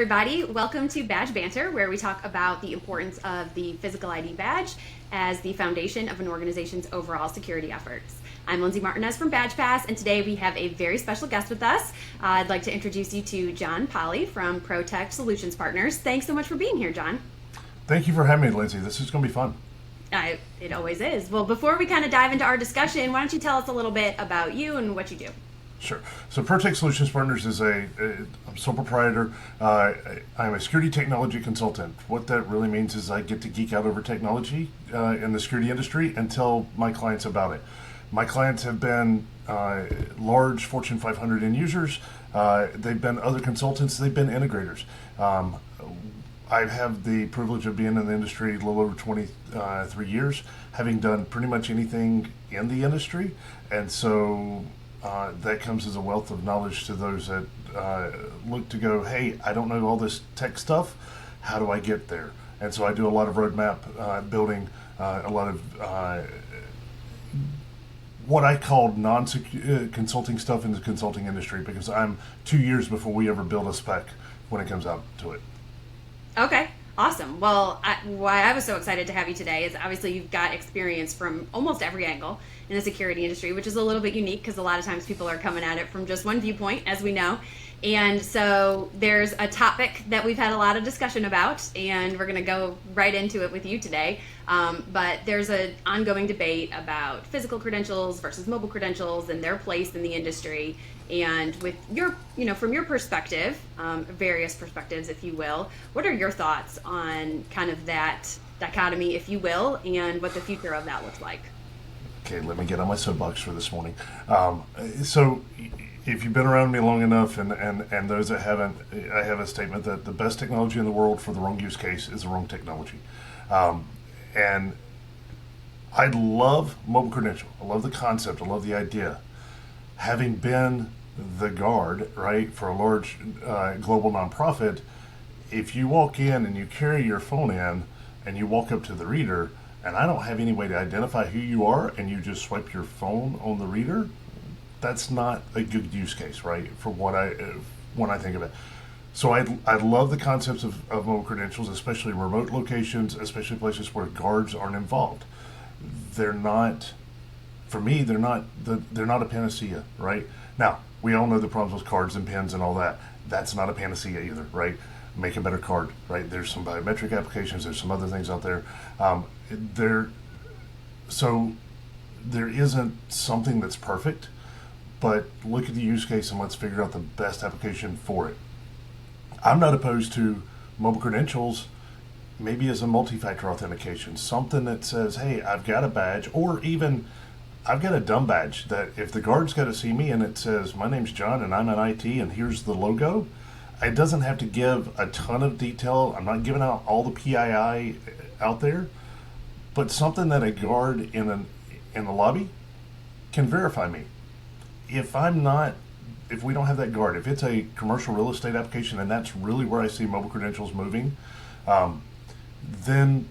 everybody. Welcome to Badge Banter, where we talk about the importance of the physical ID badge as the foundation of an organization's overall security efforts. I'm Lindsay Martinez from Badge Pass, and today we have a very special guest with us. I'd like to introduce you to John Polly from Protect Solutions Partners. Thanks so much for being here, John. Thank you for having me, Lindsay. This is going to be fun. It always is. Well, before we kind of dive into our discussion, why don't you tell us a little bit about you and what you do? Sure. So Protect Solutions Partners is I'm sole proprietor. I'm a security technology consultant. What that really means is I get to geek out over technology in the security industry and tell my clients about it. My clients have been large Fortune 500 end users. They've been other consultants. They've been integrators. I have the privilege of being in the industry a little over 23 years, having done pretty much anything in the industry. And so that comes as a wealth of knowledge to those that look to go, hey, I don't know all this tech stuff. How do I get there? And so I do a lot of roadmap building, a lot of what I call non-consulting stuff in the consulting industry, because I'm 2 years before we ever build a spec when it comes out to it. Okay, awesome. Well, why I was so excited to have you today is obviously you've got experience from almost every angle in the security industry, which is a little bit unique because a lot of times people are coming at it from just one viewpoint, as we know. And so there's a topic that we've had a lot of discussion about, and we're going to go right into it with you today. But there's an ongoing debate about physical credentials versus mobile credentials and their place in the industry. And with your, from your perspective, various perspectives, if you will, what are your thoughts on kind of that dichotomy, if you will, and what the future of that looks like? Okay, let me get on my soapbox for this morning. So if you've been around me long enough, and those that haven't, I have a statement that the best technology in the world for the wrong use case is the wrong technology. And I love mobile credential. I love the concept. I love the idea. Having been the guard, right, for a large global nonprofit, if you walk in and you carry your phone in and you walk up to the reader and I don't have any way to identify who you are and you just swipe your phone on the reader, that's not a good use case, right, for when I think of it. So I love the concepts of mobile credentials, especially remote locations, especially places where guards aren't involved. They're not, for me, they're not a panacea, right? Now, we all know the problems with cards and pins and all that. That's not a panacea either, right? Make a better card, right? There's some biometric applications. There's some other things out there. So there isn't something that's perfect, but look at the use case and let's figure out the best application for it. I'm not opposed to mobile credentials, maybe as a multi-factor authentication, something that says, hey, I've got a badge, or even I've got a dumb badge that if the guard's got to see me and it says, my name's John and I'm in IT and here's the logo, it doesn't have to give a ton of detail. I'm not giving out all the PII out there, but something that a guard in the lobby can verify me. If we don't have that guard, if it's a commercial real estate application and that's really where I see mobile credentials moving, then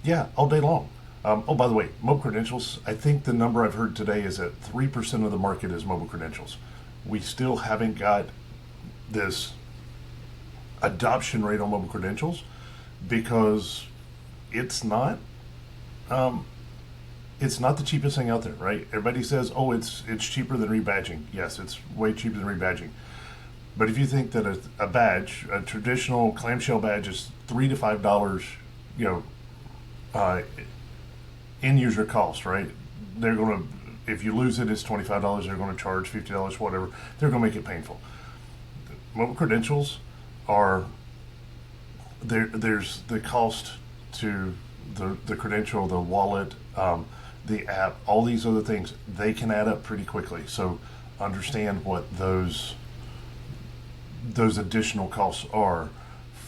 yeah, all day long. Oh, by the way, mobile credentials, I think the number I've heard today is that 3% of the market is mobile credentials. We still haven't got this adoption rate on mobile credentials because it's not the cheapest thing out there, right? Everybody says, oh, it's cheaper than rebadging. Yes, it's way cheaper than rebadging. But if you think that a badge, a traditional clamshell badge is $3 to $5, end user cost, right? They're going to, if you lose it, it's $25. They're going to charge $50, whatever. They're going to make it painful. Mobile credentials are there's the cost to the credential, the wallet, the app, all these other things. They can add up pretty quickly. So understand what those additional costs are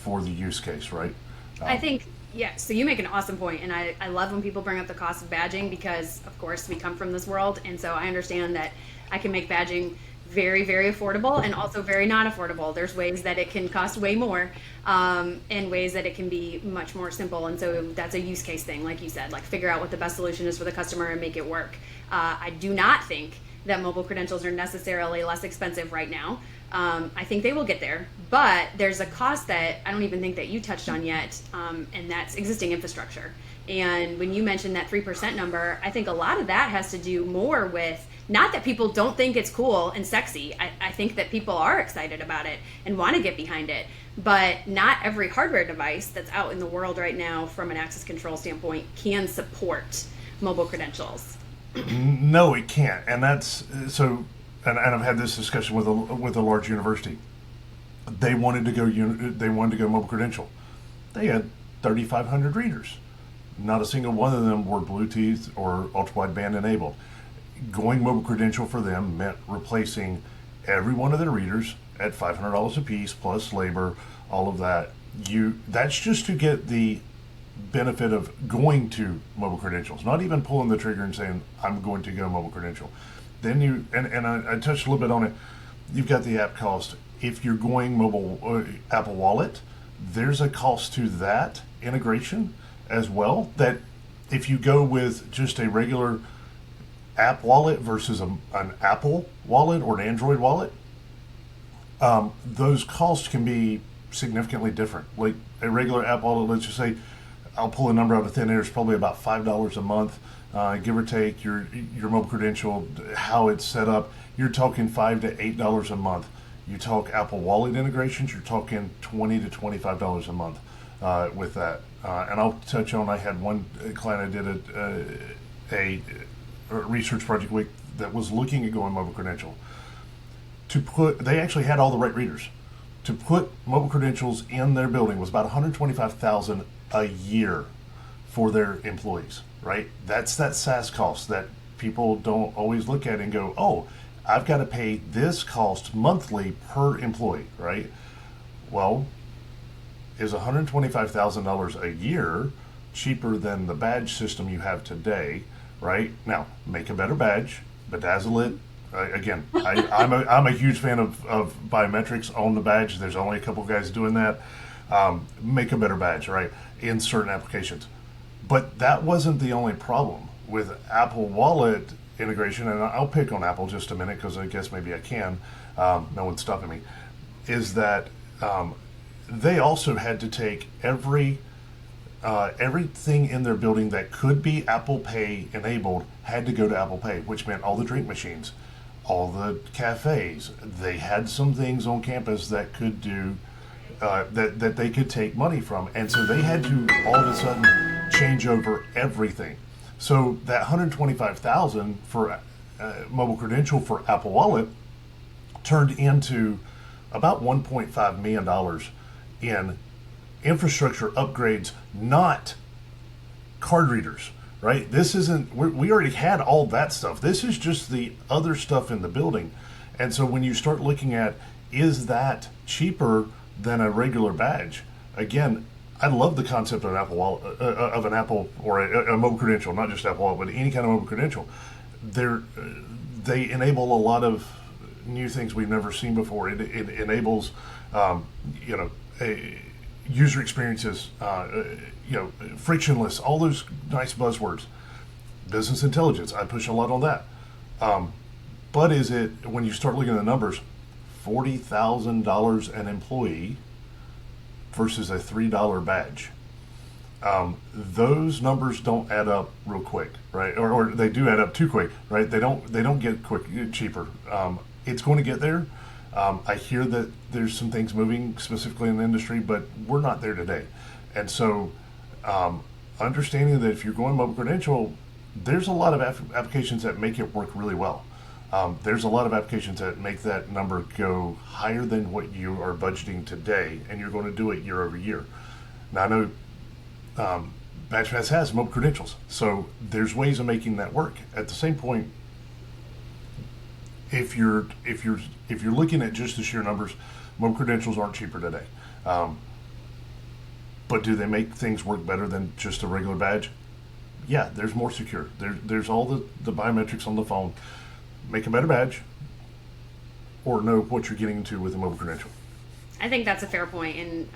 for the use case, right? I think. Yeah, so you make an awesome point, and I love when people bring up the cost of badging because, of course, we come from this world, and so I understand that I can make badging very, very affordable and also very not affordable. There's ways that it can cost way more and ways that it can be much more simple, and so that's a use case thing, like you said, like figure out what the best solution is for the customer and make it work. I do not think that mobile credentials are necessarily less expensive right now. I think they will get there, but there's a cost that I don't even think that you touched on yet, and that's existing infrastructure. And when you mentioned that 3% number, I think a lot of that has to do more with not that people don't think it's cool and sexy. I think that people are excited about it and want to get behind it. But not every hardware device that's out in the world right now from an access control standpoint can support mobile credentials. No, it can't, and that's so. And I've had this discussion with a large university. They wanted to go. They wanted to go mobile credential. They had 3,500 readers. Not a single one of them were Bluetooth or ultra wideband enabled. Going mobile credential for them meant replacing every one of their readers at $500 a piece plus labor, all of that. That's just to get the benefit of going to mobile credentials, not even pulling the trigger and saying I'm going to go mobile credential. Then I touched a little bit on it. You've got the app cost. If you're going mobile Apple Wallet, there's a cost to that integration as well. That if you go with just a regular app wallet versus an Apple wallet or an Android wallet, those costs can be significantly different. Like a regular app wallet, let's just say, I'll pull a number out of thin air, it's probably about $5 a month, give or take. Your mobile credential, how it's set up, you're talking $5 to $8 a month. You talk Apple Wallet integrations, you're talking $20 to $25 a month with that. And I'll touch on, I had one client I did a research project with that was looking at going mobile credential. They actually had all the right readers. To put mobile credentials in their building was about $125,000 a year for their employees, right? That's that SaaS cost that people don't always look at and go, oh, I've got to pay this cost monthly per employee, right? Well, is $125,000 a year cheaper than the badge system you have today, right? Now, make a better badge, bedazzle it. Again, I'm a huge fan of biometrics on the badge. There's only a couple guys doing that. Make a better badge, right, in certain applications. But that wasn't the only problem with Apple Wallet integration, and I'll pick on Apple just a minute because I guess maybe I can. No one's stopping me. Is that they also had to take everything in their building that could be Apple Pay enabled had to go to Apple Pay, which meant all the drink machines, all the cafes. They had some things on campus that could do that they could take money from, and so they had to all of a sudden change over everything. So that $125,000 for mobile credential for Apple Wallet turned into about $1.5 million in infrastructure upgrades, not card readers, right? This isn't, we already had all that stuff. This is just the other stuff in the building. And so when you start looking at, is that cheaper than a regular badge? Again, I love the concept of an Apple Wallet, of an Apple or a mobile credential, not just Apple Wallet, but any kind of mobile credential. They enable a lot of new things we've never seen before. It enables, user experiences, frictionless, all those nice buzzwords. Business intelligence, I push a lot on that. But is it, when you start looking at the numbers, $40,000 an employee versus a $3 badge? Those numbers don't add up real quick, right? Or they do add up too quick, right? They don't get cheaper. It's going to get there. I hear that there's some things moving specifically in the industry, but we're not there today. And so understanding that if you're going mobile credential, there's a lot of applications that make it work really well. There's a lot of applications that make that number go higher than what you are budgeting today, and you're going to do it year over year. Now, I know BadgePass has mobile credentials, so there's ways of making that work. At the same point, if you're looking at just the sheer numbers, mobile credentials aren't cheaper today. But do they make things work better than just a regular badge? Yeah, there's more secure. There's all the biometrics on the phone. Make a better badge, or know what you're getting into with a mobile credential. I think that's a fair point, and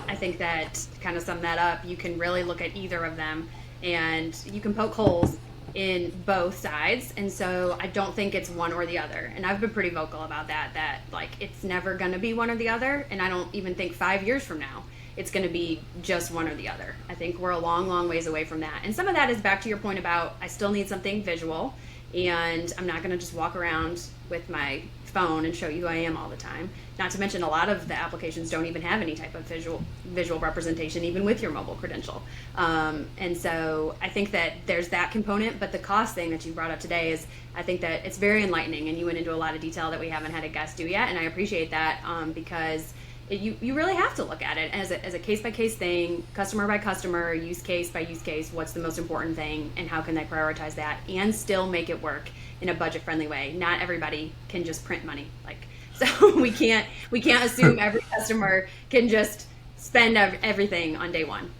I think that kind of sum that up. You can really look at either of them, and you can poke holes in both sides. And so I don't think it's one or the other. And I've been pretty vocal about that like it's never going to be one or the other. And I don't even think 5 years from now it's going to be just one or the other. I think we're a long, long ways away from that. And some of that is back to your point about I still need something visual, and I'm not going to just walk around with my phone and show you who I am all the time. Not to mention a lot of the applications don't even have any type of visual representation, even with your mobile credential. And so I think that there's that component, but the cost thing that you brought up today is, I think that it's very enlightening, and you went into a lot of detail that we haven't had a guest do yet, and I appreciate that because you really have to look at it as a case-by-case thing, customer by customer, use case by use case, what's the most important thing, and how can they prioritize that and still make it work in a budget-friendly way. Not everybody can just print money. So we can't assume every customer can just spend everything on day one.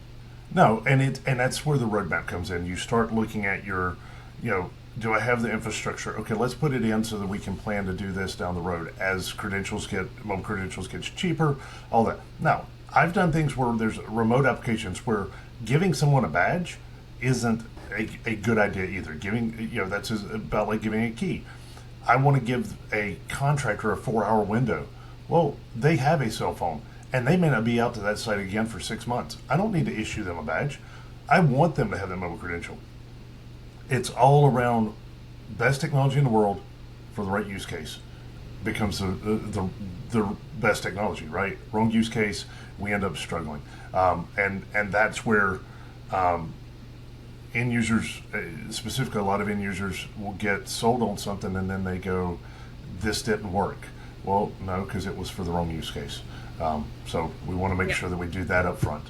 No, and that's where the roadmap comes in. You start looking at your, do I have the infrastructure? Okay, let's put it in so that we can plan to do this down the road as mobile credentials gets cheaper, all that. Now, I've done things where there's remote applications where giving someone a badge isn't a good idea either. That's about like giving a key. I want to give a contractor a 4-hour window. Well, they have a cell phone, and they may not be out to that site again for 6 months. I don't need to issue them a badge. I want them to have their mobile credential. It's all around best technology in the world for the right use case becomes the best technology, right? Wrong use case, we end up struggling. And that's where end users, specifically a lot of end users, will get sold on something and then they go, this didn't work. Well, no, because it was for the wrong use case. So we want to make sure that we do that up front.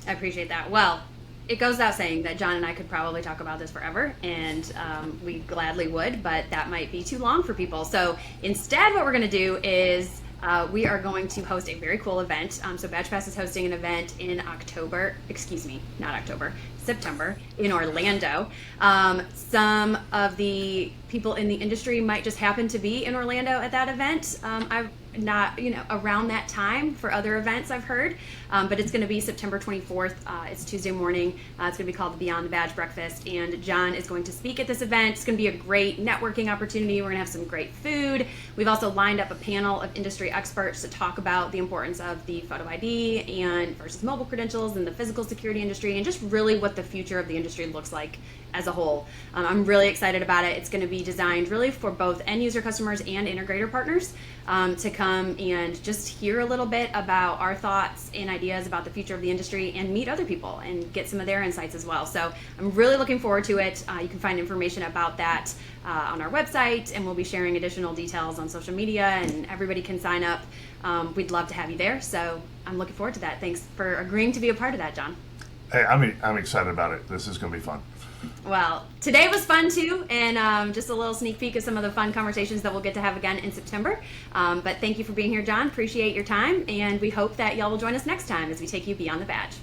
I appreciate that. Well, it goes without saying that John and I could probably talk about this forever, and we gladly would, but that might be too long for people. So instead, what we're going to do is we are going to host a very cool event. So BadgePass is hosting an event in September in Orlando. Some of the people in the industry might just happen to be in Orlando at that event. I've not, around that time for other events I've heard, but it's going to be September 24th. It's Tuesday morning. It's going to be called the Beyond the Badge Breakfast, and John is going to speak at this event. It's going to be a great networking opportunity. We're going to have some great food. We've also lined up a panel of industry experts to talk about the importance of the photo ID and versus mobile credentials and the physical security industry, and just really what the future of the industry looks like as a whole. I'm really excited about it. It's going to be designed really for both end user customers and integrator partners to come and just hear a little bit about our thoughts and ideas about the future of the industry and meet other people and get some of their insights as well. So I'm really looking forward to it. You can find information about that on our website, and we'll be sharing additional details on social media, and everybody can sign up. We'd love to have you there. So I'm looking forward to that. Thanks for agreeing to be a part of that, John. Hey, I'm excited about it. This is going to be fun. Well, today was fun too, and just a little sneak peek of some of the fun conversations that we'll get to have again in September. But thank you for being here, John. Appreciate your time, and we hope that y'all will join us next time as we take you beyond the badge.